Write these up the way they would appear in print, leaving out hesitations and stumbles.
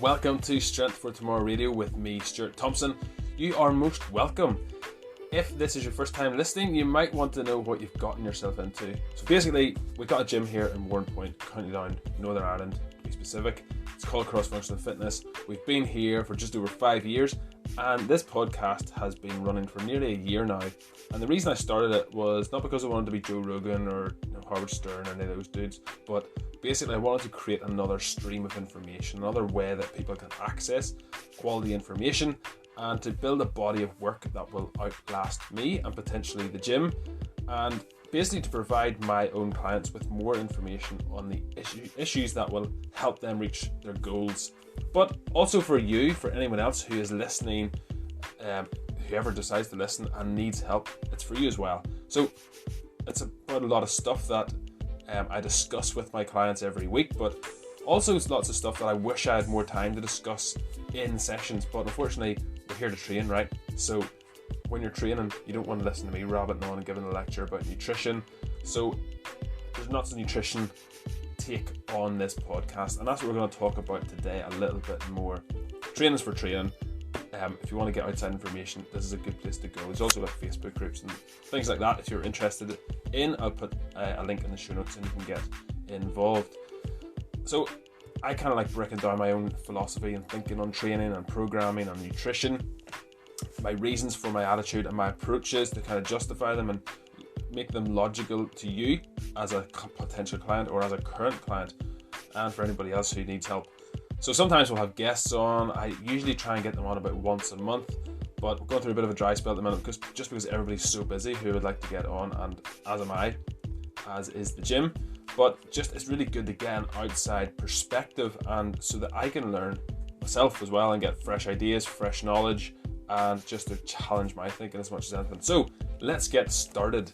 welcome to Strength for Tomorrow Radio with me, Stuart Thompson. You are most welcome. If this is your first time listening, you might want to know what you've gotten yourself into. So basically, we've got a gym here in Warrenpoint, County Down, Northern Ireland to be specific. It's called Cross Functional Fitness. We've been here for just over 5 years, and this podcast has been running for nearly a year now. And the reason I started it was not because I wanted to be Joe Rogan or Howard Stern or any of those dudes, but basically I wanted to create another stream of information, another way that people can access quality information, and to build a body of work that will outlast me and potentially the gym, and basically to provide my own clients with more information on the issues that will help them reach their goals. But also for you, for anyone else who is listening, whoever decides to listen and needs help, it's for you as well. So it's about a lot of stuff that I discuss with my clients every week, but also it's lots of stuff that I wish I had more time to discuss in sessions, but unfortunately we're here to train, right? So when you're training, you don't want to listen to me rabbiting on and giving a lecture about nutrition. So there's lots of nutrition take on this podcast, and that's what we're going to talk about today a little bit more. Training's for training. If you want to get outside information, this is a good place to go. There's also like Facebook groups and things like that if you're interested in. I'll put a link in the show notes and you can get involved. So I kind of like breaking down my own philosophy and thinking on training and programming and nutrition, my reasons for my attitude and my approaches to kind of justify them and make them logical to you as a potential client or as a current client, and for anybody else who needs help. So sometimes we'll have guests on. I usually try and get them on about once a month, but we're going through a bit of a dry spell at the minute because everybody's so busy who would like to get on, and as am I, as is the gym. But just it's really good to get an outside perspective, and so that I can learn myself as well and get fresh ideas, fresh knowledge, and just to challenge my thinking as much as anything. So let's get started.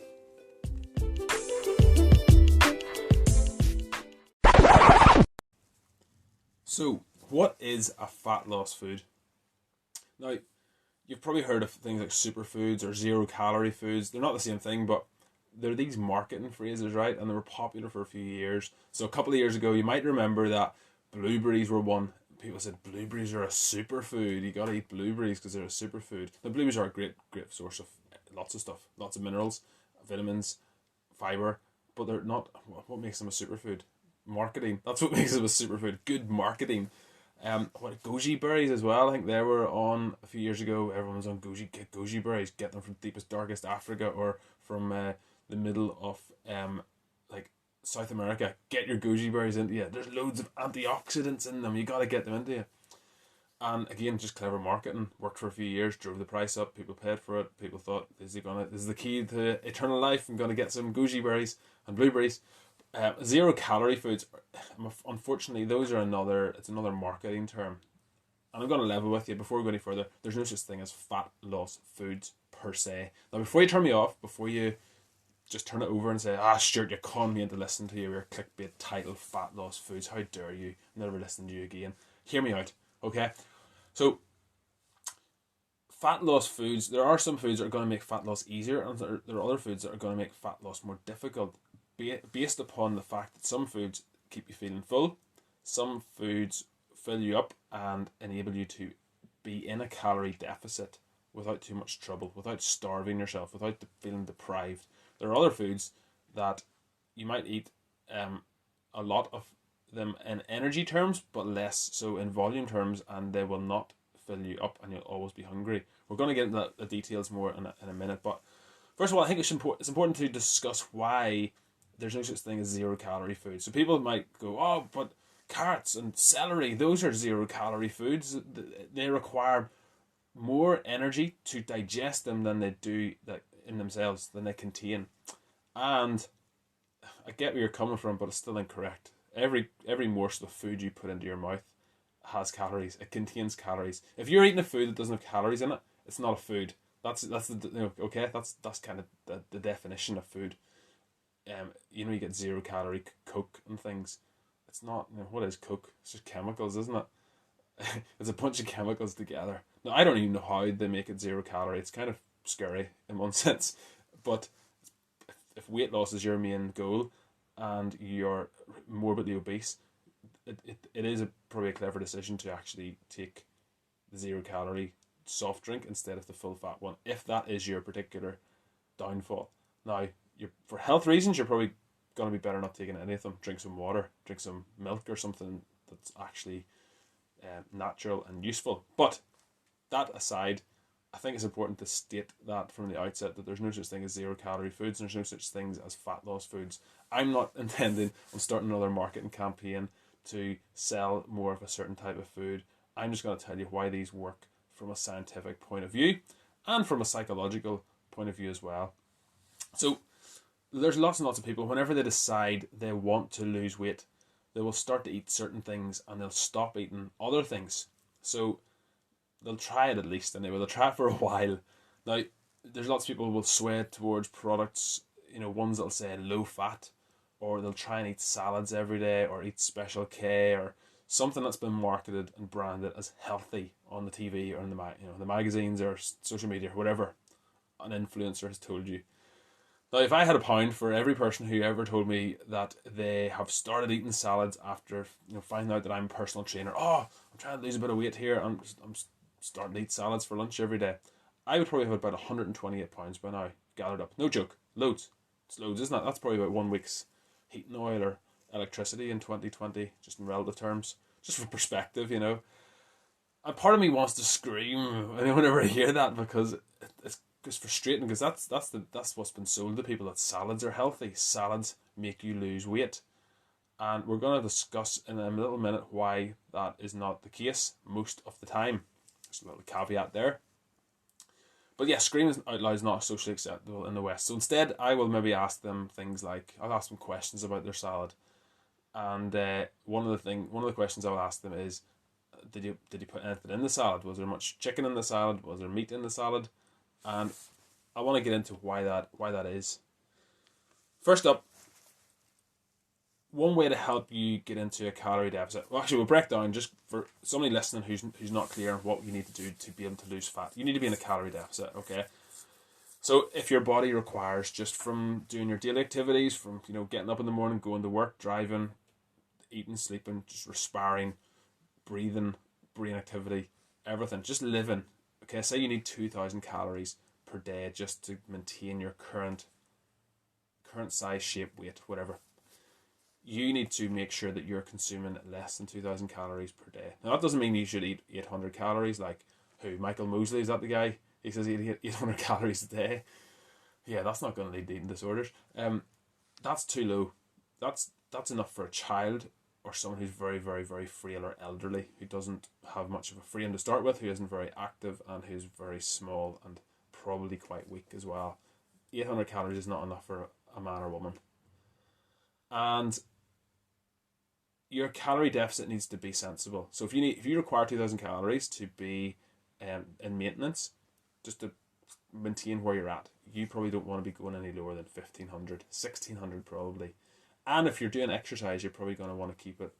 So what is a fat loss food? Now, you've probably heard of things like superfoods or zero calorie foods. They're not the same thing, but they're these marketing phrases, right? And they were popular for a few years. So a couple of years ago, you might remember that blueberries were one. People said blueberries are a superfood. You gotta eat blueberries because they're a superfood. The blueberries are a great source of lots of stuff, lots of minerals, vitamins, fiber, but they're not. What makes them a superfood? Marketing. That's what makes them a superfood. Good marketing. Goji berries as well. I think they were on a few years ago. Everyone was on goji. Get goji berries. Get them from deepest, darkest Africa or from the middle of like South America. Get your goji berries into you. There's loads of antioxidants in them. You got to get them into you. And again, just clever marketing. Worked for a few years. Drove the price up. People paid for it. People thought, this is the key to eternal life. I'm going to get some goji berries and blueberries. Zero calorie foods, unfortunately, those are another marketing term. And I'm going to level with you before we go any further. There's no such thing as fat loss foods per se. Now, before you turn me off, before you just turn it over and say, Stuart, you're calling me in to listen to your clickbait title, fat loss foods. How dare you? I'm never listening to you again. Hear me out, okay? So, fat loss foods, there are some foods that are going to make fat loss easier, and there are other foods that are going to make fat loss more difficult, based upon the fact that some foods keep you feeling full, some foods fill you up and enable you to be in a calorie deficit without too much trouble, without starving yourself, without feeling deprived. There are other foods that you might eat a lot of them in energy terms, but less so in volume terms, and they will not fill you up and you'll always be hungry. We're going to get into the details more in a minute, but first of all, I think it's important to discuss why there's no such thing as zero calorie food. So people might go, but carrots and celery, those are zero calorie foods. They require more energy to digest them than they do in themselves, than they contain. And I get where you're coming from, but it's still incorrect. Every morsel of food you put into your mouth has calories. It contains calories. If you're eating a food that doesn't have calories in it, it's not a food. That's kind of the definition of food. You get 0 calorie Coke and things. It's not, what is Coke? It's just chemicals, isn't it? It's a bunch of chemicals together. Now, I don't even know how they make it 0 calorie. It's kind of scary in one sense. But if weight loss is your main goal and you're morbidly obese, it is probably a clever decision to actually take the 0 calorie soft drink instead of the full fat one, if that is your particular downfall. Now, for health reasons, you're probably going to be better not taking any of them. Drink some water, drink some milk or something that's actually natural and useful. But that aside, I think it's important to state that from the outset that there's no such thing as 0 calorie foods, and there's no such things as fat loss foods. I'm not intending on starting another marketing campaign to sell more of a certain type of food. I'm just going to tell you why these work from a scientific point of view and from a psychological point of view as well. So there's lots and lots of people, whenever they decide they want to lose weight, they will start to eat certain things and they'll stop eating other things. So they'll try it at least, and they'll try it for a while. Now, there's lots of people who will sway towards products, ones that'll say low fat, or they'll try and eat salads every day, or eat Special K, or something that's been marketed and branded as healthy on the TV or in the magazines or social media or whatever an influencer has told you. Now, if I had a pound for every person who ever told me that they have started eating salads after finding out that I'm a personal trainer, I'm trying to lose a bit of weight here, I'm starting to eat salads for lunch every day, I would probably have about 128 pounds by now gathered up. No joke, loads. It's loads, isn't it? That's probably about 1 week's heating oil or electricity in 2020, just in relative terms, just for perspective, And part of me wants to scream whenever I hear that, because it's frustrating, because that's what's been sold to people, that salads are healthy, salads make you lose weight. And we're going to discuss in a little minute why that is not the case most of the time. Just a little caveat there. But yeah, screaming out loud is not socially acceptable in the West. So instead, I will maybe ask them things like, I'll ask them questions about their salad. And one of the questions I will ask them is, did you put anything in the salad? Was there much chicken in the salad? Was there meat in the salad? And I want to get into why that is. First up, one way to help you get into a calorie deficit. Well, actually, we'll break down, just for somebody listening who's not clear on what you need to do to be able to lose fat. You need to be in a calorie deficit, okay? So if your body requires, just from doing your daily activities, from getting up in the morning, going to work, driving, eating, sleeping, just respiring, breathing, brain activity, everything, just living. Okay, say you need 2,000 calories per day just to maintain your current size, shape, weight, whatever. You need to make sure that you're consuming less than 2,000 calories per day. Now, that doesn't mean you should eat 800 calories like Michael Mosley, is that the guy? He says he eat 800 calories a day. Yeah, that's not going to lead to eating disorders. That's too low. That's enough for a child, or someone who's very, very, very frail or elderly, who doesn't have much of a frame to start with, who isn't very active, and who's very small and probably quite weak as well. 800 calories is not enough for a man or woman. And your calorie deficit needs to be sensible. So if you require 2,000 calories to be in maintenance, just to maintain where you're at, you probably don't want to be going any lower than 1,500, 1,600 probably. And if you're doing exercise, you're probably going to want to keep it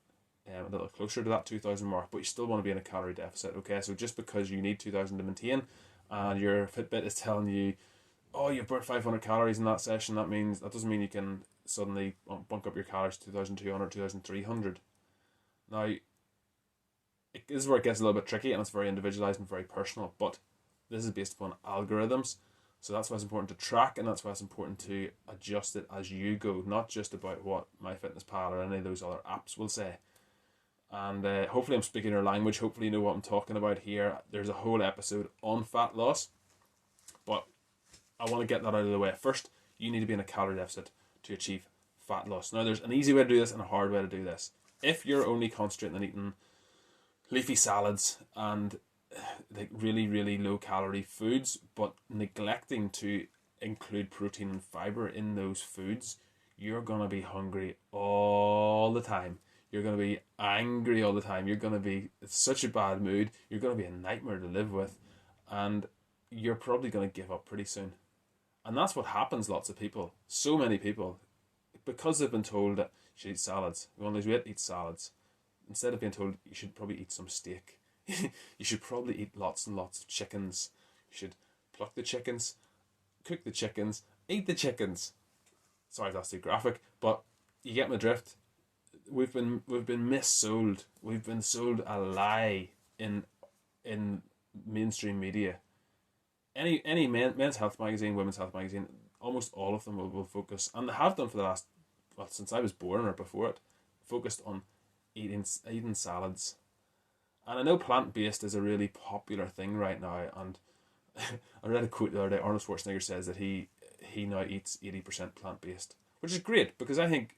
a little closer to that 2,000 mark, but you still want to be in a calorie deficit, okay? So just because you need 2,000 to maintain, and your Fitbit is telling you, oh, you've burnt 500 calories in that session, that doesn't mean you can suddenly bunk up your calories to 2,200, 2,300. Now, this is where it gets a little bit tricky, and it's very individualized and very personal, but this is based upon algorithms. So that's why it's important to track, and that's why it's important to adjust it as you go, not just about what MyFitnessPal or any of those other apps will say. And hopefully I'm speaking your language. Hopefully you know what I'm talking about here. There's a whole episode on fat loss, but I want to get that out of the way. First, you need to be in a calorie deficit to achieve fat loss. Now, there's an easy way to do this and a hard way to do this. If you're only concentrating on eating leafy salads and like really, really low calorie foods, but neglecting to include protein and fiber in those foods, you're going to be hungry all the time. You're going to be angry all the time. You're going to be in such a bad mood. You're going to be a nightmare to live with. And you're probably going to give up pretty soon. And that's what happens, lots of people. So many people, because they've been told that you should eat salads. You want to lose weight, eat salads. Instead of being told you should probably eat some steak. You should probably eat lots and lots of chickens. You should pluck the chickens, cook the chickens, eat the chickens. Sorry if that's too graphic, but you get my drift. we've been missold. We've been sold a lie in mainstream media. Men's health magazine, women's health magazine, almost all of them will focus, and they have done for the last, well, since I was born or before it, focused on eating salads. And I know plant based is a really popular thing right now, and I read a quote the other day. Arnold Schwarzenegger says that he now eats 80% plant based, which is great because I think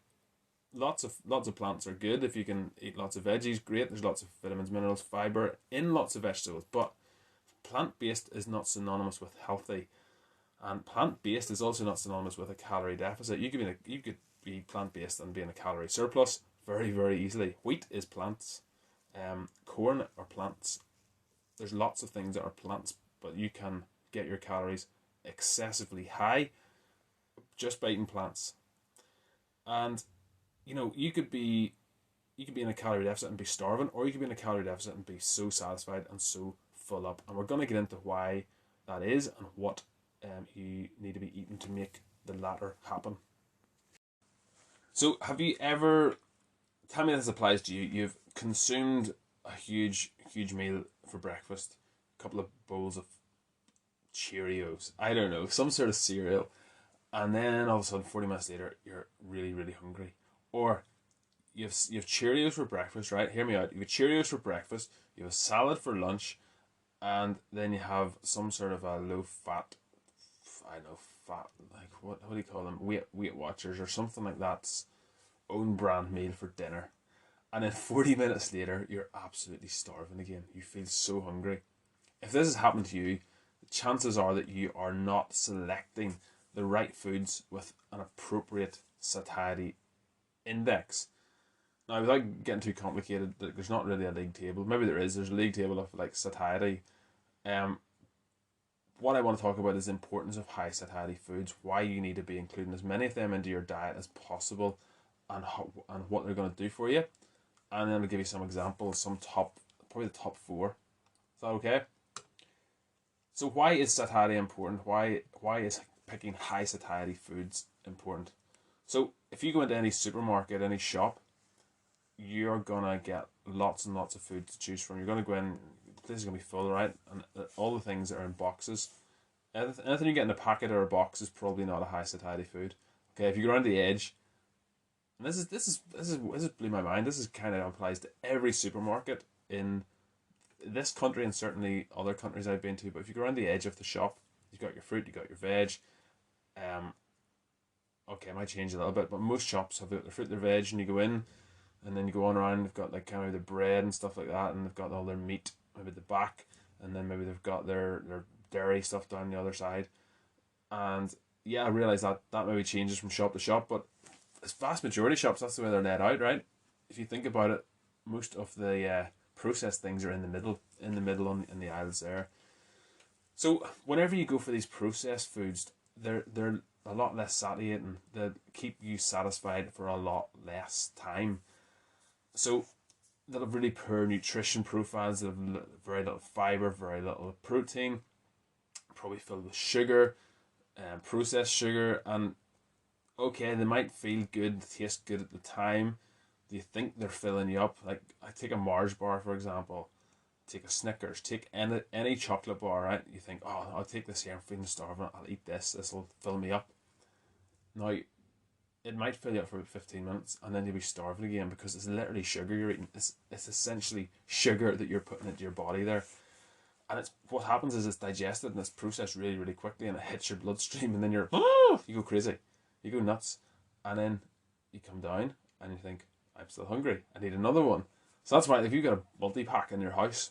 lots of plants are good. If you can eat lots of veggies, great. There's lots of vitamins, minerals, fiber in lots of vegetables, but plant based is not synonymous with healthy, and plant based is also not synonymous with a calorie deficit. You could be plant based and be in a calorie surplus very very easily. Wheat is plants, corn are plants. There's lots of things that are plants, but you can get your calories excessively high just by eating plants. And you could be in a calorie deficit and be starving, or you could be in a calorie deficit and be so satisfied and so full up. And we're going to get into why that is and what you need to be eating to make the latter happen. So, have you ever? Tell me this applies to you. You've consumed a huge meal for breakfast, a couple of bowls of Cheerios, I don't know, some sort of cereal, and then all of a sudden, 40 minutes later, you're really really hungry, or you've Cheerios for breakfast, right? Hear me out. You have Cheerios for breakfast, you have a salad for lunch, and then you have some sort of a low fat, I know, fat, like what do you call them? Weight Watchers or something like that's own brand meal for dinner. And then 40 minutes later, you're absolutely starving again. You feel so hungry. If this has happened to you, the chances are that you are not selecting the right foods with an appropriate satiety index. Now, without getting too complicated, there's not really a league table. Maybe there is. There's a league table of like satiety. What I want to talk about is the importance of high satiety foods, why you need to be including as many of them into your diet as possible, and what they're going to do for you. And then I'll give you some examples, probably the top four. Is that okay? So why is satiety important? Why is picking high satiety foods important? So if you go into any supermarket, any shop, you're gonna get lots and lots of food to choose from. You're gonna go in, the place is gonna be full, right? And all the things that are in boxes. Anything you get in a packet or a box is probably not a high satiety food. Okay, if you go around the edge, and this blew my mind. This is kind of applies to every supermarket in this country and certainly other countries I've been to. But if you go around the edge of the shop, you've got your fruit, you've got your veg. Okay, it might change a little bit, but most shops have their fruit, their veg, and you go in, and then you go on around. They've got like kind of the bread and stuff like that, and they've got all their meat maybe at the back, and then maybe they've got their dairy stuff down the other side. And yeah, I realise that maybe changes from shop to shop, but it's vast majority of shops, that's the way they're laid out, right? If you think about it, most of the processed things are in the middle in the aisles there. So whenever you go for these processed foods, they're a lot less satiating. They keep you satisfied for a lot less time. So they'll have really poor nutrition profiles. They'll have very little fiber, very little protein, probably filled with sugar, processed sugar, and okay, they might feel good, taste good at the time. Do you think they're filling you up? Like, I take a Mars bar, for example, take a Snickers, take any chocolate bar, right? You think, oh, I'll take this here, I'm feeling starving, I'll eat this will fill me up. Now, it might fill you up for about 15 minutes, and then you'll be starving again because it's literally sugar you're eating. It's essentially sugar that you're putting into your body there. And what happens is it's digested and it's processed really, really quickly, and it hits your bloodstream, and then you go crazy. You go nuts, and then you come down and you think, I'm still hungry, I need another one. So that's why if you got a multi-pack in your house,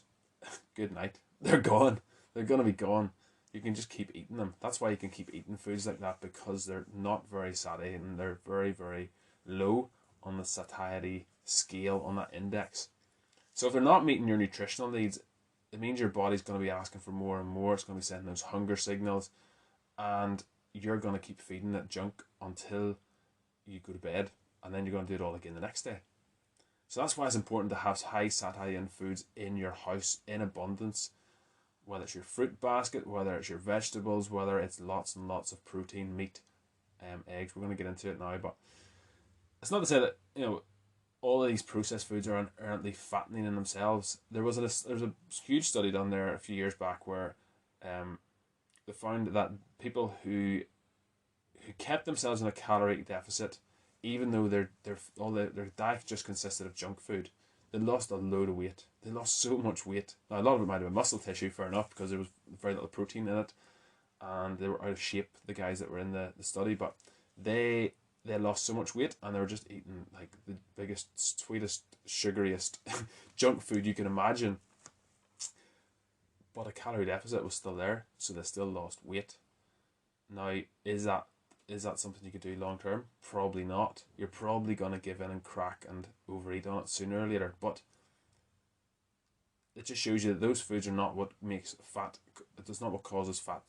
good night, they're gone. They're going to be gone. You can just keep eating them. That's why you can keep eating foods like that, because they're not very satiating and they're very, very low on the satiety scale, on that index. So if they're not meeting your nutritional needs, it means your body's going to be asking for more and more. It's going to be sending those hunger signals, and you're going to keep feeding it junk until you go to bed, and then you're going to do it all again the next day. So that's why it's important to have high satiety in foods in your house in abundance, whether it's your fruit basket, whether it's your vegetables, whether it's lots and lots of protein, meat, eggs. We're going to get into it now, but it's not to say that all of these processed foods are inherently fattening in themselves. There was a huge study done there a few years back where um, they found that people who kept themselves in a calorie deficit, even though their diet just consisted of junk food, they lost a load of weight. They lost so much weight. Now a lot of it might have been muscle tissue, fair enough, because there was very little protein in it, and they were out of shape, the guys that were in the study, but they they lost so much weight and they were just eating like the biggest, sweetest, sugariest junk food you can imagine. But a calorie deficit was still there, so they still lost weight. Now, is that something you could do long term? Probably not. You're probably gonna give in and crack and overeat on it sooner or later. But it just shows you that those foods are not what makes fat. It's not what causes fat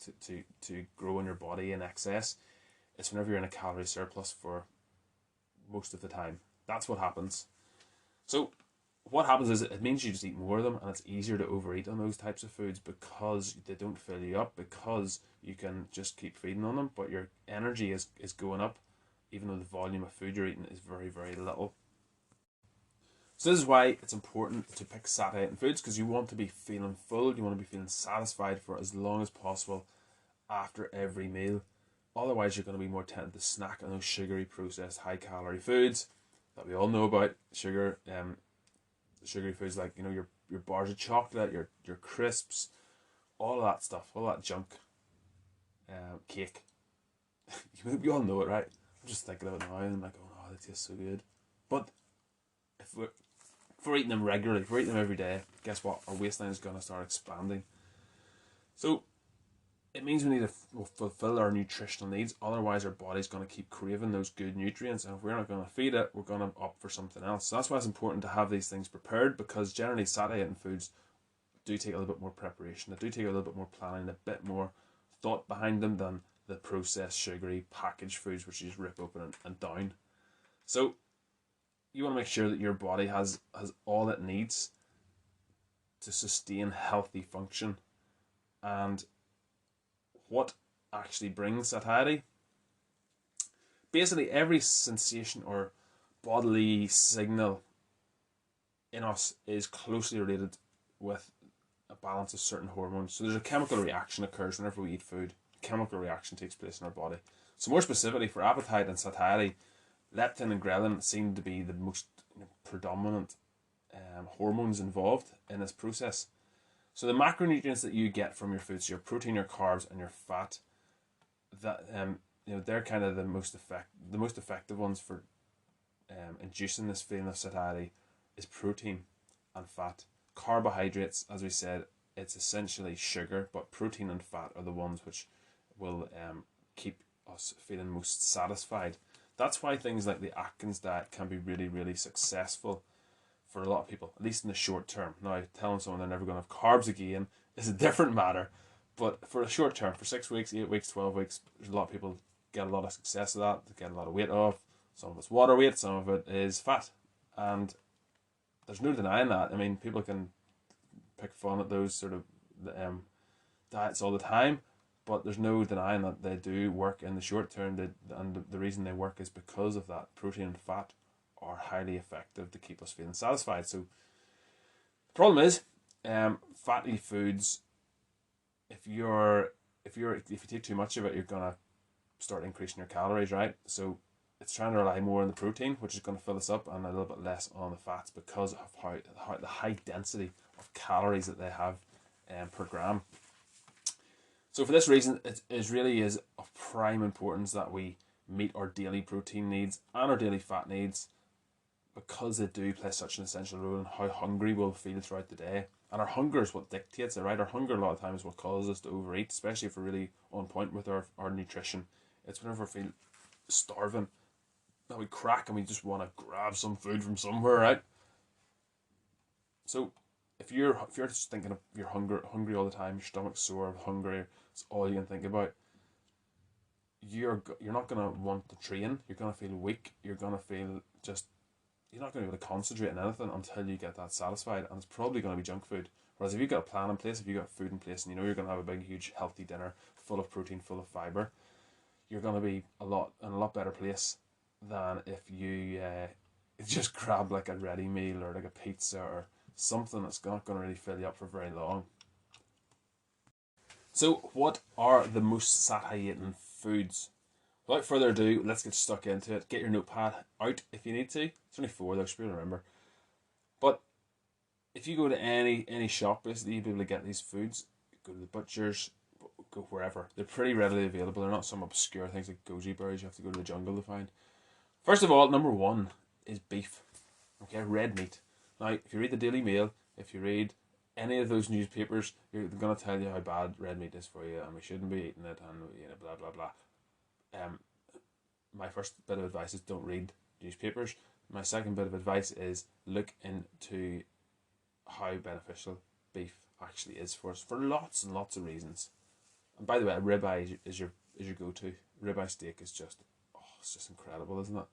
to grow in your body in excess. It's whenever you're in a calorie surplus for most of the time. That's what happens. So what happens is it means you just eat more of them, and it's easier to overeat on those types of foods because they don't fill you up, because you can just keep feeding on them, but your energy is going up even though the volume of food you're eating is very, very little. So this is why it's important to pick satiating foods, because you want to be feeling full, you want to be feeling satisfied for as long as possible after every meal. Otherwise, you're going to be more tempted to snack on those sugary, processed, high-calorie foods that we all know about. Sugary foods like your bars of chocolate, your crisps, all of that stuff, all that junk, cake. You all know it, right? I'm just thinking of it now, and I'm like, oh no, that tastes so good. But if we're eating them regularly, if we're eating them every day, guess what? Our waistline is going to start expanding. So it means we need to fulfill our nutritional needs. Otherwise, our body's going to keep craving those good nutrients, and if we're not going to feed it, we're going to opt for something else. So that's why it's important to have these things prepared, because generally satiating foods do take a little bit more preparation. They do take a little bit more planning, a bit more thought behind them than the processed, sugary, packaged foods which you just rip open and down. So you want to make sure that your body has all it needs to sustain healthy function. And what actually brings satiety? Basically, every sensation or bodily signal in us is closely related with a balance of certain hormones. So there's a chemical reaction occurs whenever we eat food. A chemical reaction takes place in our body. So more specifically for appetite and satiety, leptin and ghrelin seem to be the most predominant hormones involved in this process. So the macronutrients that you get from your food, so your protein, your carbs, and your fat, that they're kind of the most effective ones for inducing this feeling of satiety is protein and fat. Carbohydrates, as we said, it's essentially sugar, but protein and fat are the ones which will keep us feeling most satisfied. That's why things like the Atkins diet can be really, really successful for a lot of people, at least in the short term. Now, telling someone they're never going to have carbs again is a different matter, but for a short term, for 6 weeks, 8 weeks, 12 weeks, there's a lot of people get a lot of success with that. They get a lot of weight off. Some of it's water weight, some of it is fat, and there's no denying that. I mean, people can pick fun at those sort of diets all the time, but there's no denying that they do work in the short term. And the reason they work is because of that. Protein and fat are highly effective to keep us feeling satisfied. So the problem is, fatty foods. If you take too much of it, you're gonna start increasing your calories, right? So it's trying to rely more on the protein, which is going to fill us up, and a little bit less on the fats because of how the high density of calories that they have per gram. So for this reason, it really is of prime importance that we meet our daily protein needs and our daily fat needs, because they do play such an essential role in how hungry we'll feel throughout the day. And our hunger is what dictates it, right? Our hunger a lot of times is what causes us to overeat, especially if we're really on point with our nutrition. It's whenever we feel starving that we crack and we just want to grab some food from somewhere, right? So if you're just thinking of you're hungry all the time, your stomach's sore, hungry, it's all you can think about, you're not gonna want to train. You're gonna feel weak. You're not gonna be able to concentrate on anything until you get that satisfied, and it's probably gonna be junk food. Whereas if you've got a plan in place, if you've got food in place, and you know you're gonna have a big, huge, healthy dinner full of protein, full of fiber, you're gonna be in a lot better place than if just grab like a ready meal or like a pizza or something that's not going to really fill you up for very long. So, what are the most satiating foods? Without further ado, let's get stuck into it. Get your notepad out if you need to. It's only four though, so you'll remember. But if you go to any shop, basically you'll be able to get these foods. Go to the butchers, go wherever. They're pretty readily available. They're not some obscure things like goji berries you have to go to the jungle to find. First of all, number one is beef. Okay, red meat. Now, if you read the Daily Mail, if you read any of those newspapers, they're going to tell you how bad red meat is for you and we shouldn't be eating it and blah blah blah. My first bit of advice is don't read newspapers. My second bit of advice is look into how beneficial beef actually is for us for lots and lots of reasons. And by the way, ribeye is your go-to. Ribeye steak is just it's just incredible, isn't it?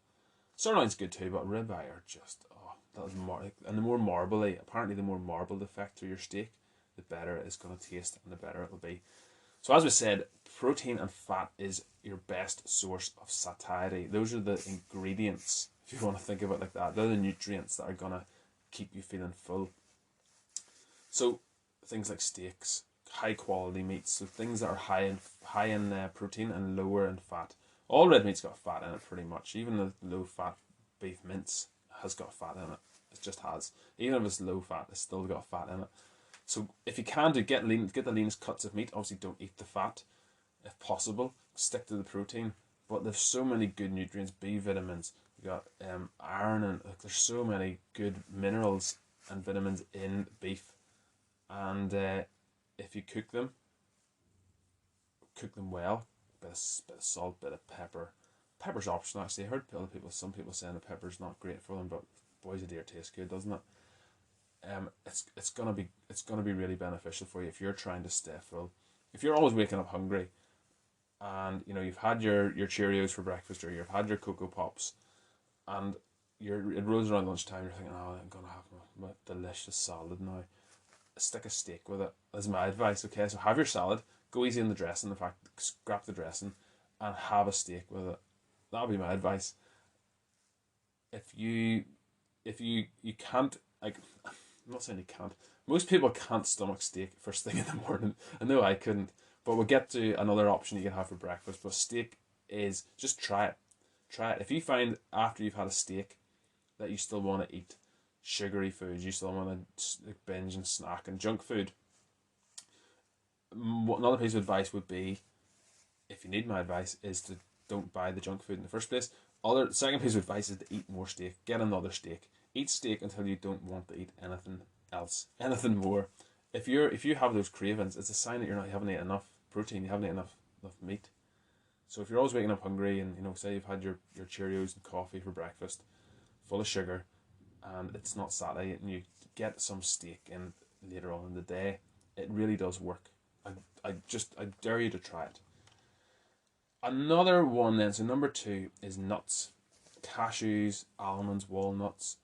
Sirloin's good too, but ribeye are just that was and the more marbly, apparently the more marbled effect through your steak, the better it's going to taste and the better it will be. So as we said, protein and fat is your best source of satiety. Those are the ingredients, if you want to think of it like that. They're the nutrients that are going to keep you feeling full. So things like steaks, high quality meats, so things that are high in protein and lower in fat. All red meat's got fat in it pretty much. Even the low fat beef mince has got fat in it. It just has. Even if it's low fat, it's still got fat in it. So if you can get the leanest cuts of meat. Obviously don't eat the fat if possible. Stick to the protein. But there's so many good nutrients, B vitamins. You got iron, and there's so many good minerals and vitamins in beef. And if you cook them well, bit of salt, bit of pepper. Pepper's optional actually. I heard some people saying that pepper's not great for them, but boys, a dear, tastes good, doesn't it? It's gonna be really beneficial for you if you're trying to stay full. If you're always waking up hungry, and you've had your Cheerios for breakfast or you've had your Cocoa Pops, and it rolls around lunchtime, you're thinking, oh, I'm gonna have my delicious salad now. Stick a steak with it. That's my advice. Okay, so have your salad. Go easy on the dressing. In fact, scrap the dressing, and have a steak with it. That'll be my advice. If you can't, like, I'm not saying you can't. Most people can't stomach steak first thing in the morning. I know I couldn't, but we'll get to another option you can have for breakfast. But steak is, just try it. Try it. If you find after you've had a steak that you still want to eat sugary foods, you still want to binge and snack and junk food, another piece of advice would be, if you need my advice, is to don't buy the junk food in the first place. Second piece of advice is to eat more steak. Get another steak. Eat steak until you don't want to eat anything else, anything more. If you have those cravings, it's a sign that you haven't eaten enough protein, you haven't eaten enough meat. So if you're always waking up hungry and say you've had your Cheerios and coffee for breakfast, full of sugar, and it's not satiating, and you get some steak in later on in the day, it really does work. I dare you to try it. Another one then, so number 2 is nuts. Cashews, almonds, walnuts,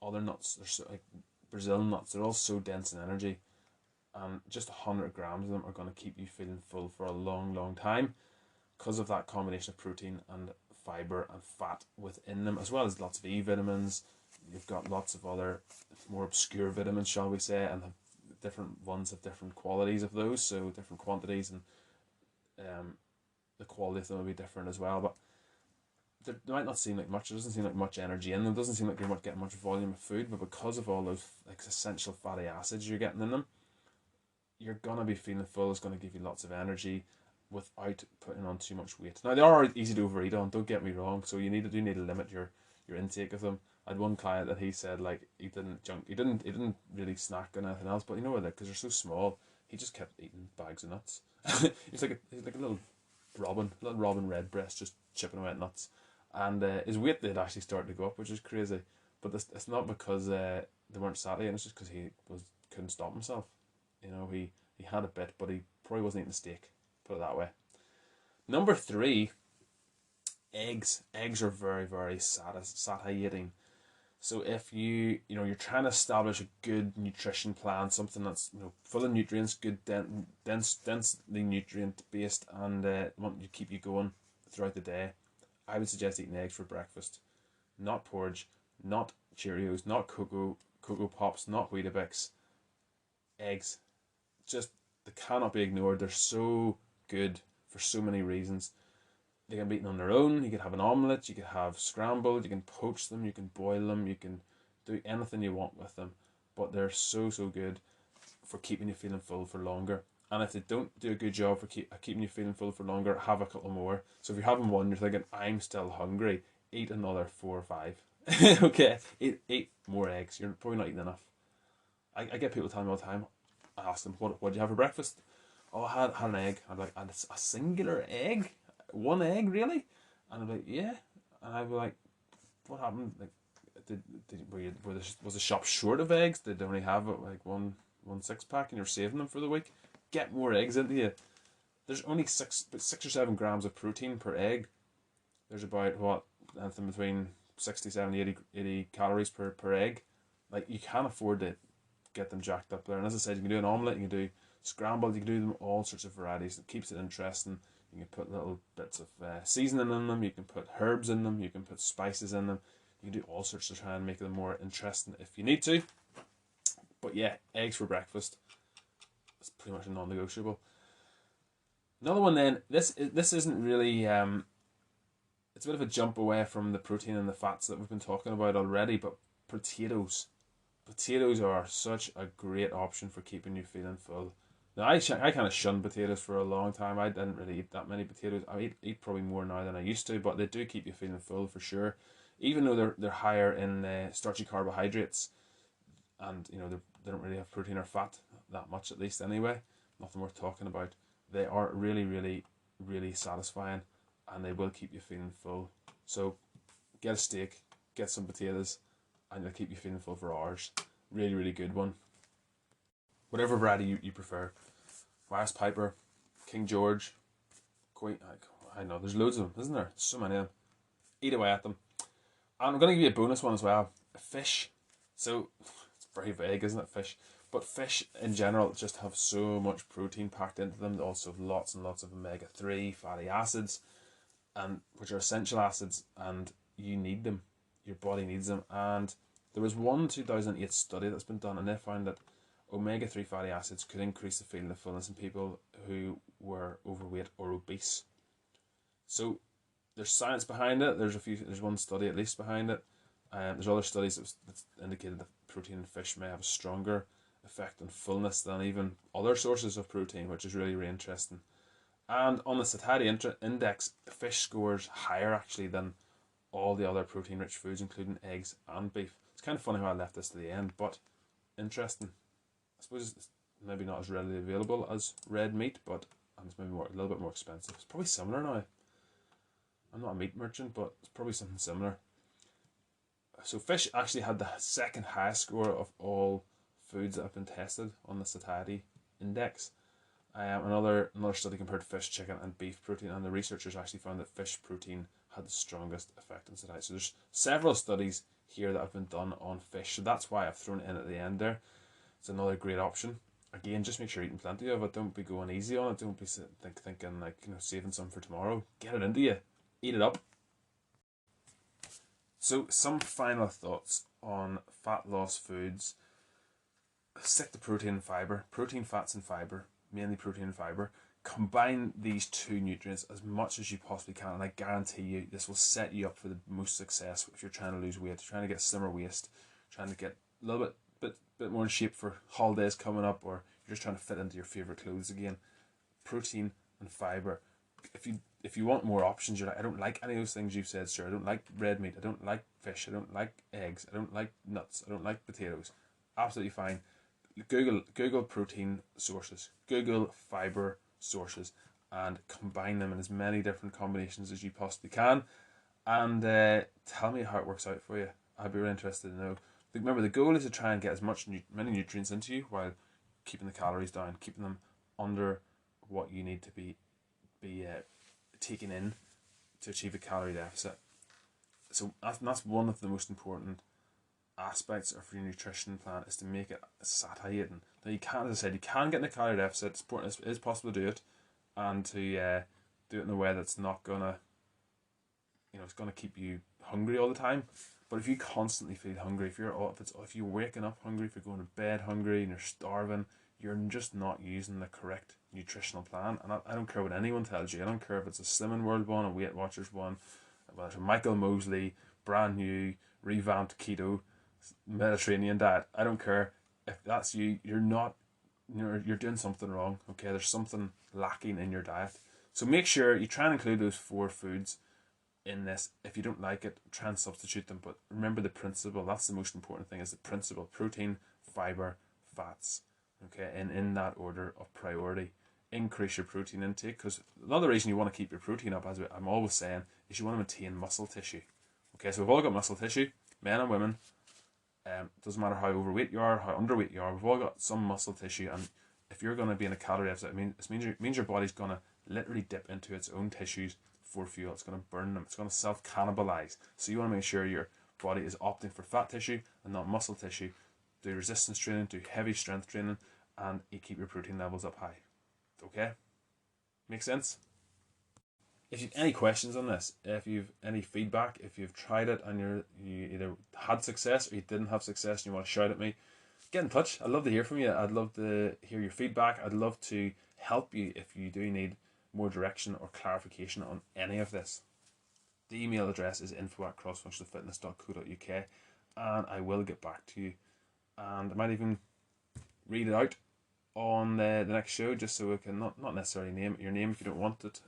other nuts. They're so, like Brazil nuts, they're all so dense in energy. And just 100 grams of them are going to keep you feeling full for a long, long time because of that combination of protein and fiber and fat within them, as well as lots of E vitamins. You've got lots of other more obscure vitamins, shall we say, and different ones have different qualities of those, so different quantities, and the quality of them will be different as well. But they might not seem like much. It doesn't seem like much energy in them. It doesn't seem like you're not getting much volume of food, but because of all those essential fatty acids you're getting in them, you're gonna be feeling full. It's gonna give you lots of energy without putting on too much weight. Now they are easy to overeat on. Don't get me wrong. So you need to limit your intake of them. I had one client that he said like he didn't really snack on anything else, but because they're so small, he just kept eating bags of nuts. he's like a little robin redbreast just chipping away at nuts, and his weight did actually start to go up, which is crazy. But it's not because they weren't satiating. It's just because he couldn't stop himself. He had a bit, but he probably wasn't eating steak. Put it that way. Number 3, eggs. Eggs are very, very satiating. So if you're trying to establish a good nutrition plan, something that's full of nutrients, good densely nutrient based, and want to keep you going throughout the day, I would suggest eating eggs for breakfast. not porridge, not Cheerios, not Cocoa Pops, not Weetabix. Eggs, just, they cannot be ignored. They're so good for so many reasons. They can be eaten on their own. You could have an omelette. You could have scrambled. You can poach them. You can boil them. You can do anything you want with them. But they're so good for keeping you feeling full for longer. And if they don't do a good job for keeping you feeling full for longer, have a couple more. So if you're having one, you're thinking, I'm still hungry, eat another 4 or 5. Okay, eat more eggs. You're probably not eating enough. I get people telling me all the time. I ask them, what did you have for breakfast? Oh, I had an egg. I'm like, and it's a singular egg? One egg, really? And I'm like, yeah. And I'd be like, what happened? Like, was the shop short of eggs? Did they only have like one 6-pack and you're saving them for the week? Get more eggs into you. There's only 6 or 7 grams of protein per egg. There's about anything between 60, 70, 80 calories per egg. Like, you can't afford to get them jacked up there. And as I said, you can do an omelette, you can do scrambled, you can do them all sorts of varieties. It keeps it interesting. You can put little bits of seasoning in them, you can put herbs in them, you can put spices in them. You can do all sorts to try and make them more interesting if you need to. But yeah, eggs for breakfast. It's pretty much a non-negotiable. Another one then, this isn't really, it's a bit of a jump away from the protein and the fats that we've been talking about already, but potatoes. Potatoes are such a great option for keeping you feeling full. Now, I kind of shunned potatoes for a long time. I didn't really eat that many potatoes. I eat probably more now than I used to, but they do keep you feeling full for sure. Even though they're higher in starchy carbohydrates, and they don't really have protein or fat that much, at least anyway. Nothing worth talking about. They are really satisfying, and they will keep you feeling full. So get a steak, get some potatoes, and they'll keep you feeling full for hours. Really good one. Whatever variety you prefer. West Piper, King George, Queen. I know, there's loads of them, isn't there? So many of them. Eat away at them. And I'm going to give you a bonus one as well. Fish. So, it's very vague, isn't it, fish? But fish in general just have so much protein packed into them. They also have lots and lots of omega-3 fatty acids, and which are essential acids, and you need them. Your body needs them. And there was one 2008 study that's been done, and they found that omega-3 fatty acids could increase the feeling of fullness in people who were overweight or obese. So there's science behind it. There's one study at least behind it. There's other studies that's indicated that protein in fish may have a stronger effect on fullness than even other sources of protein, which is really interesting. And on the satiety index, fish scores higher actually than all the other protein-rich foods, including eggs and beef. It's kind of funny how I left this to the end, but interesting. I suppose it's maybe not as readily available as red meat, but it's maybe a little bit more expensive. It's probably similar now. I'm not a meat merchant, but it's probably something similar. So fish actually had the second highest score of all foods that have been tested on the satiety index. Another study compared fish, chicken, and beef protein, and the researchers actually found that fish protein had the strongest effect on satiety. So there's several studies here that have been done on fish, so that's why I've thrown it in at the end there. It's another great option. Again, just make sure you're eating plenty of it. Don't be going easy on it. Don't be thinking like saving some for tomorrow. Get it into you. Eat it up. So some final thoughts on fat loss foods. Stick to protein and fiber. Protein, fats, and fiber. Mainly protein and fiber. Combine these two nutrients as much as you possibly can, and I guarantee you this will set you up for the most success if you're trying to lose weight, trying to get slimmer waist, trying to get a little bit more in shape for holidays coming up, or you're just trying to fit into your favorite clothes again. Protein and fiber. If you want more options, you're like, I don't like any of those things you've said, sir. I don't like red meat. I don't like fish. I don't like eggs. I don't like nuts. I don't like potatoes. Absolutely fine. Google protein sources. Google fiber sources, and combine them in as many different combinations as you possibly can, and tell me how it works out for you. I'd be really interested to know. Remember, the goal is to try and get as many nutrients into you while keeping the calories down, keeping them under what you need to be taken in to achieve a calorie deficit. So that's one of the most important aspects of your nutrition plan, is to make it satiating. Now you can, as I said, you can get in a calorie deficit. It's important. It is possible to do it, and to do it in a way that's not gonna, it's gonna keep you hungry all the time. But if you constantly feel hungry, if you're waking up hungry, if you're going to bed hungry and you're starving, you're just not using the correct nutritional plan. And I don't care what anyone tells you. I don't care if it's a Slimming World one, a Weight Watchers one, whether it's a Michael Mosley brand new revamped keto Mediterranean diet. I don't care if that's you. You're doing something wrong. Okay, there's something lacking in your diet. So make sure you try and include those 4 foods in this. If you don't like it, try and substitute them. But remember the principle. That's the most important thing, is the principle: protein, fiber, fats. Okay, and in that order of priority. Increase your protein intake, because another reason you want to keep your protein up, as I'm always saying, is you want to maintain muscle tissue. Okay, so we've all got muscle tissue, men and women. Doesn't matter how overweight you are, how underweight you are, we've all got some muscle tissue. And if you're going to be in a calorie deficit, it means your body's going to literally dip into its own tissues for fuel. It's going to burn them. It's going to self-cannibalize. So you want to make sure your body is opting for fat tissue and not muscle tissue. Do resistance training, do heavy strength training, and you keep your protein levels up high. Okay? Make sense? If you've any questions on this, if you've any feedback, if you've tried it and you either had success or you didn't have success and you want to shout at me, get in touch. I'd love to hear from you. I'd love to hear your feedback. I'd love to help you if you do need more direction or clarification on any of this. The email address is info@crossfunctionalfitness.co.uk, and I will get back to you. And I might even read it out on the next show, just so we can not necessarily name your name if you don't want it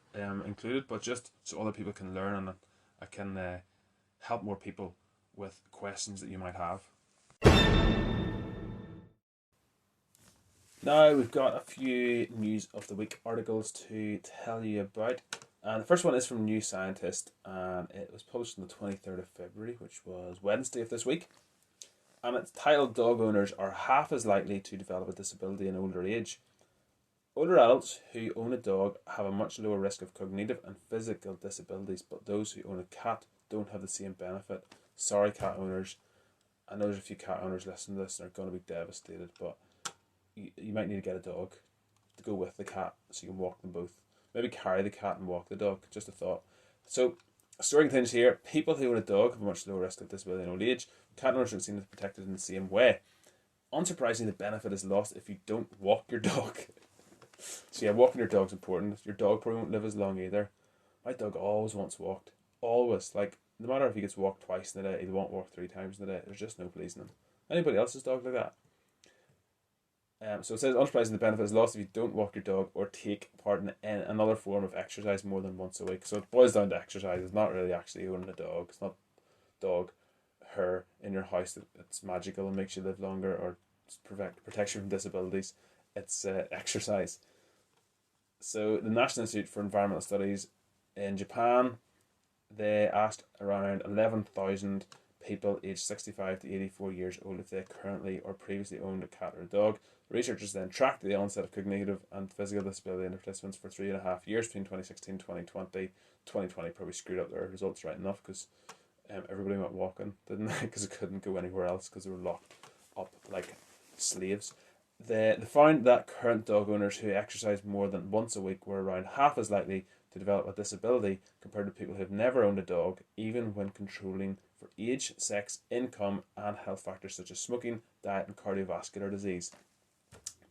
included, but just so other people can learn, and I can help more people with questions that you might have. Now we've got a few news of the week articles to tell you about, and the first one is from New Scientist, and it was published on the 23rd of February, which was Wednesday of this week. And it's titled, "Dog Owners Are Half as Likely to Develop a Disability in Older Age." Older adults who own a dog have a much lower risk of cognitive and physical disabilities, but those who own a cat don't have the same benefit. Sorry, cat owners. I know there's a few cat owners listening to this and are going to be devastated, but you might need to get a dog to go with the cat so you can walk them both. Maybe carry the cat and walk the dog, just a thought. So, story continues here. People who own a dog have a much lower risk of disability in old age. Cat owners don't seem to be protected in the same way. Unsurprisingly, the benefit is lost if you don't walk your dog. So yeah, walking your dog's important. Your dog probably won't live as long either. My dog always wants walked. Always. Like, no matter if he gets walked twice in a day, he won't walk 3 times in a day. There's just no pleasing him. Anybody else's dog like that? So it says, unsurprisingly, the benefit is lost if you don't walk your dog or take part in another form of exercise more than once a week. So it boils down to exercise. It's not really actually owning a dog. It's not dog, her in your house that's magical and makes you live longer or protects you from disabilities. It's exercise. So the National Institute for Environmental Studies in Japan, they asked around 11,000 people aged 65 to 84 years old if they currently or previously owned a cat or a dog. The researchers then tracked the onset of cognitive and physical disability in the participants for 3.5 years between 2016 and 2020. 2020 probably screwed up their results right enough, because everybody went walking, didn't they? Because they couldn't go anywhere else because they were locked up like slaves. They found that current dog owners who exercise more than once a week were around half as likely to develop a disability compared to people who have never owned a dog, even when controlling for age, sex, income, and health factors such as smoking, diet, and cardiovascular disease.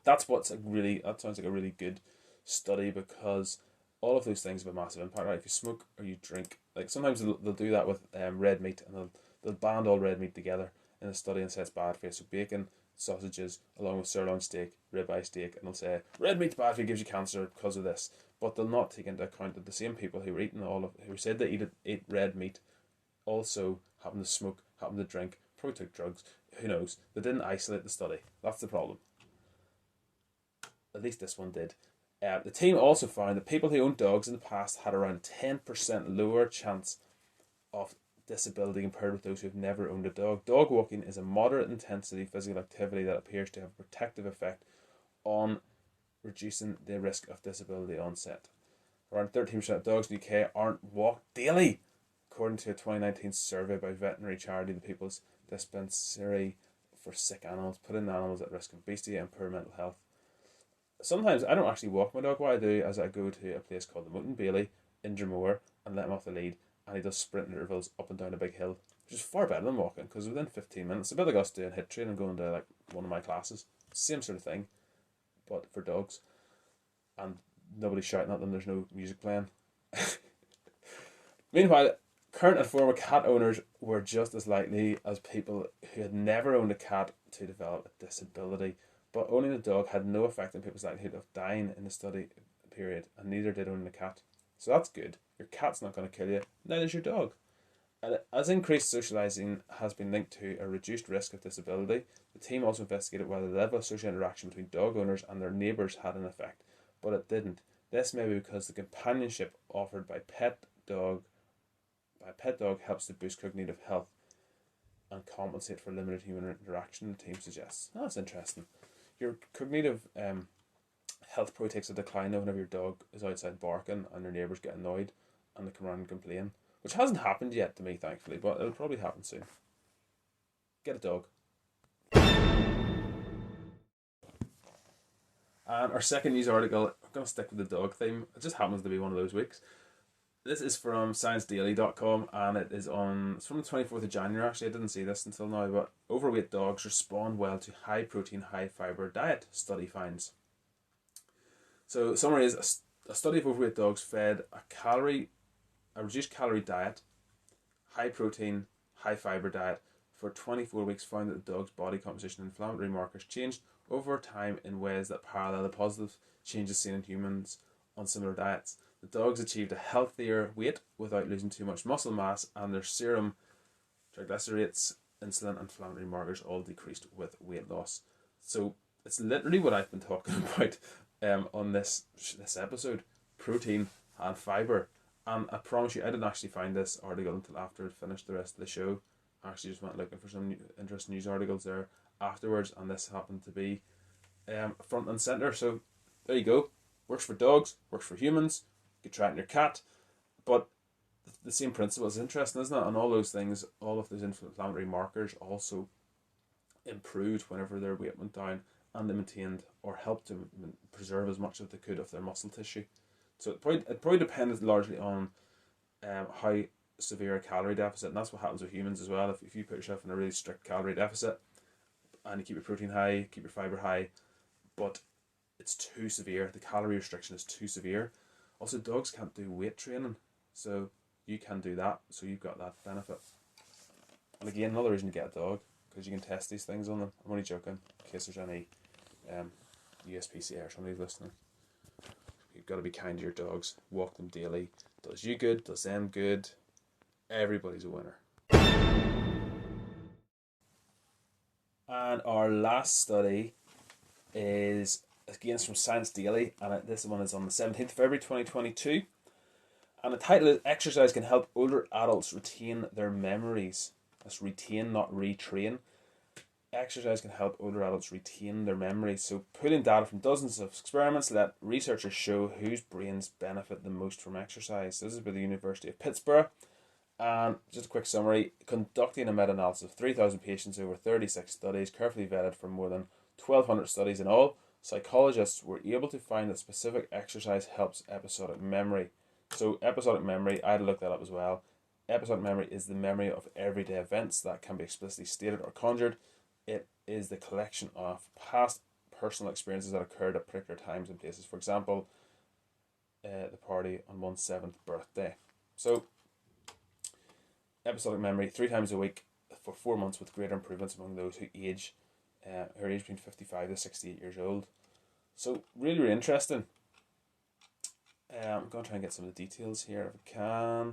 That sounds like a really good study, because all of those things have a massive impact. Right? If you smoke or you drink, like sometimes they'll do that with red meat, and they'll band all red meat together in a study and say it's bad for you. So bacon, sausages, along with sirloin steak, ribeye steak, and they'll say red meat's bad for you, gives you cancer because of this. But they'll not take into account that the same people who were eating who said they ate red meat also happened to smoke, happened to drink, probably took drugs. Who knows? They didn't isolate the study. That's the problem. At least this one did. The team also found that people who owned dogs in the past had around 10% lower chance of disability compared with those who have never owned a dog. Dog walking is a moderate intensity physical activity that appears to have a protective effect on reducing the risk of disability onset. Around 13% of dogs in the UK aren't walked daily, according to a 2019 survey by veterinary charity the People's Dispensary for Sick Animals, putting animals at risk of obesity and poor mental health. Sometimes I don't actually walk my dog. What I do is I go to a place called the Mountain Bailey in Dromore and let him off the lead, and he does sprint intervals up and down a big hill, which is far better than walking, because within 15 minutes, a bit like us doing HIIT training and going to like one of my classes, same sort of thing, but for dogs, and nobody's shouting at them, there's no music playing. Meanwhile, current and former cat owners were just as likely as people who had never owned a cat to develop a disability, but owning a dog had no effect on people's likelihood of dying in the study period, and neither did owning a cat. So that's good. Your cat's not going to kill you, neither is your dog. And as increased socialising has been linked to a reduced risk of disability, the team also investigated whether the level of social interaction between dog owners and their neighbours had an effect, but it didn't. This may be because the companionship offered by pet dog helps to boost cognitive health and compensate for limited human interaction, the team suggests. Oh, that's interesting. Your cognitive health probably takes a decline whenever your dog is outside barking and your neighbours get annoyed and they come around and complain, which hasn't happened yet to me, thankfully, but it'll probably happen soon. Get a dog. And our second news article, I'm going to stick with the dog theme. It just happens to be one of those weeks. This is from ScienceDaily.com, and it's from the 24th of January. Actually, I didn't see this until now, but overweight dogs respond well to high protein, high fibre diet, study finds. So, summary is a study of overweight dogs fed a reduced calorie diet, high protein, high fibre diet for 24 weeks found that the dog's body composition and inflammatory markers changed over time in ways that parallel the positive changes seen in humans on similar diets. The dogs achieved a healthier weight without losing too much muscle mass, and their serum triglycerides, insulin, and inflammatory markers all decreased with weight loss. So it's literally what I've been talking about on this episode: protein and fibre. And I promise you, I didn't actually find this article until after I finished the rest of the show. I actually just went looking for some interesting news articles there afterwards, and this happened to be front and centre. So there you go. Works for dogs, works for humans. You could try it on your cat, but the same principle is interesting, isn't it? And all those things, all of those inflammatory markers also improved whenever their weight went down, and they maintained or helped to preserve as much as they could of their muscle tissue. So it probably depended largely on how severe a calorie deficit, and that's what happens with humans as well. If you put yourself in a really strict calorie deficit and you keep your protein high, keep your fibre high, but it's too severe, the calorie restriction is too severe. Also, dogs can't do weight training, so you can do that, so you've got that benefit. And again, another reason to get a dog, because you can test these things on them. I'm only joking, in case there's any USPCA or somebody listening. You've got to be kind to your dogs, walk them daily. Does you good, does them good. Everybody's a winner. And our last study is again from Science Daily, and this one is on the 17th of February 2022. And the title is Exercise Can Help Older Adults Retain Their Memories. That's retain, not retrain. Exercise can help older adults retain their memories. So pulling data from dozens of experiments let researchers show whose brains benefit the most from exercise. This is by the University of Pittsburgh. And just a quick summary, conducting a meta-analysis of 3,000 patients over 36 studies, carefully vetted from more than 1,200 studies in all, psychologists were able to find that specific exercise helps episodic memory. So episodic memory, I had to look that up as well. Episodic memory is the memory of everyday events that can be explicitly stated or conjured. It is the collection of past personal experiences that occurred at particular times and places. For example, the party on one's 7th birthday. So episodic memory 3 times a week for 4 months with greater improvements among those who age between 55 to 68 years old. So really, really interesting. I'm going to try and get some of the details here if I can.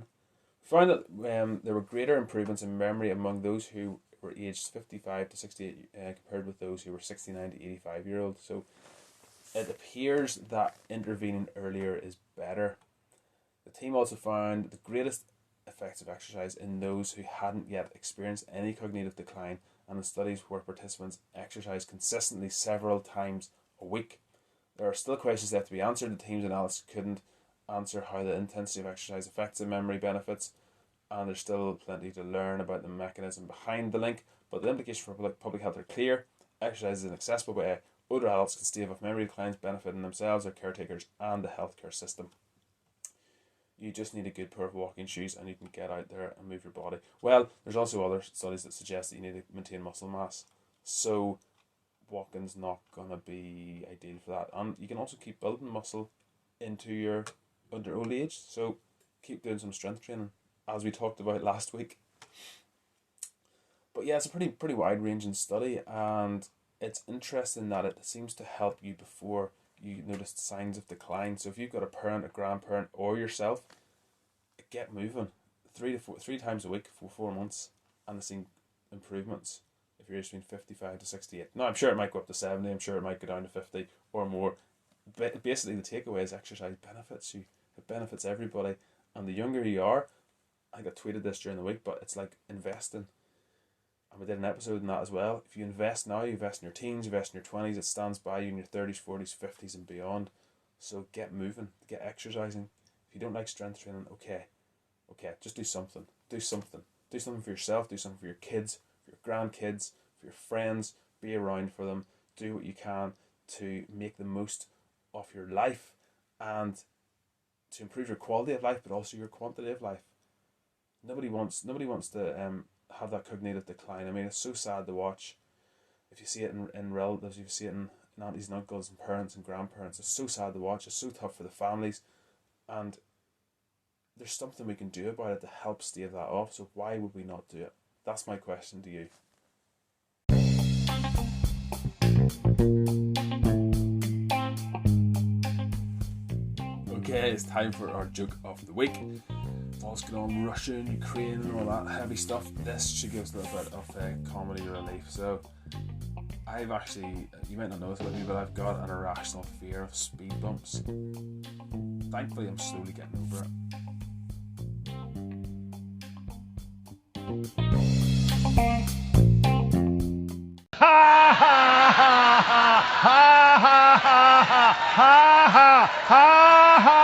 We found that there were greater improvements in memory among those who were aged 55 to 68 compared with those who were 69 to 85 year old. So it appears that intervening earlier is better. The team also found the greatest effects of exercise in those who hadn't yet experienced any cognitive decline, and in studies where participants exercised consistently several times a week. There are still questions left to be answered. The team's analysis couldn't answer how the intensity of exercise affects the memory benefits, and there's still plenty to learn about the mechanism behind the link, but the implications for public health are clear. Exercise is an accessible way older adults can stave off memory declines, benefiting themselves, their caretakers, and the healthcare system. You just need a good pair of walking shoes and you can get out there and move your body. Well, there's also other studies that suggest that you need to maintain muscle mass. So walking's not going to be ideal for that. And you can also keep building muscle into your under old age. So keep doing some strength training, as we talked about last week. But yeah, it's a pretty wide ranging study, and it's interesting that it seems to help you before you notice signs of decline. So if you've got a parent, a grandparent, or yourself, get moving 3 times a week for 4 months, and they've seen improvements. If you're between 55 to 68, now I'm sure it might go up to 70. I'm sure it might go down to 50 or more. But basically, the takeaway is exercise benefits you. It benefits everybody, and the younger you are, I think I tweeted this during the week, but it's like investing. And we did an episode on that as well. If you invest now, you invest in your teens, you invest in your 20s, it stands by you in your 30s, 40s, 50s and beyond. So get moving, get exercising. If you don't like strength training, okay, just do something. Do something. Do something for yourself, do something for your kids, for your grandkids, for your friends. Be around for them. Do what you can to make the most of your life and to improve your quality of life, but also your quantity of life. Nobody wants to have that cognitive decline. I mean, it's so sad to watch. If you see it in relatives, if you see it in aunties and uncles and parents and grandparents, it's so sad to watch. It's so tough for the families, and there's something we can do about it to help stave that off. So why would we not do it? That's my question to you. Okay, it's time for our joke of the week. What's going on, Russia and Ukraine and all that heavy stuff. This should give us a little bit of comedy relief. So, I've actually, you might not know this about me, but I've got an irrational fear of speed bumps. Thankfully, I'm slowly getting over it. Ha ha ha ha ha ha ha ha ha ha ha.